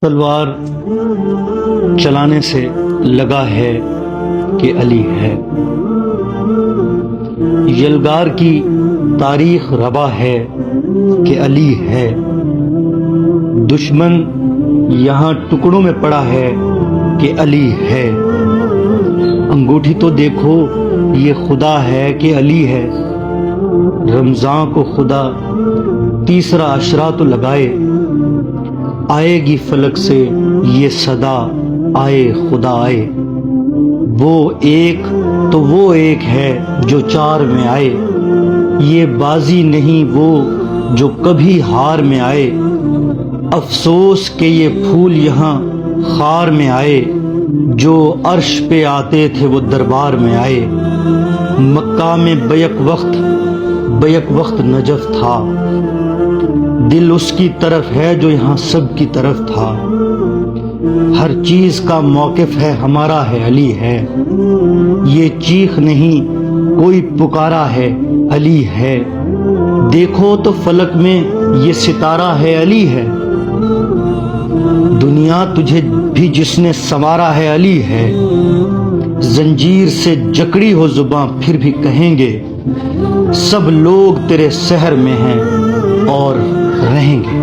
تلوار چلانے سے لگا ہے کہ علی ہے، یلغار کی تاریخ روا ہے کہ علی ہے، دشمن یہاں ٹکڑوں میں پڑا ہے کہ علی ہے، انگوٹھی تو دیکھو یہ خدا ہے کہ علی ہے، رمضان کو خدا تیسرا عشرہ تو لگائے، آئے گی فلک سے یہ صدا آئے خدا آئے، وہ ایک تو وہ ایک ہے جو چار میں آئے، یہ بازی نہیں وہ جو کبھی ہار میں آئے، افسوس کہ یہ پھول یہاں خار میں آئے، جو عرش پہ آتے تھے وہ دربار میں آئے، مکہ میں بیک وقت نجف تھا، دل اس کی طرف ہے جو یہاں سب کی طرف تھا، ہر چیز کا موقف ہے ہمارا ہے علی ہے، یہ چیخ نہیں کوئی پکارا ہے علی ہے، دیکھو تو فلک میں یہ ستارہ ہے علی ہے، دنیا تجھے بھی جس نے سنوارا ہے علی ہے، زنجیر سے جکڑی ہو زباں پھر بھی کہیں گے سب لوگ تیرے سحر میں ہیں اور رہیں گے۔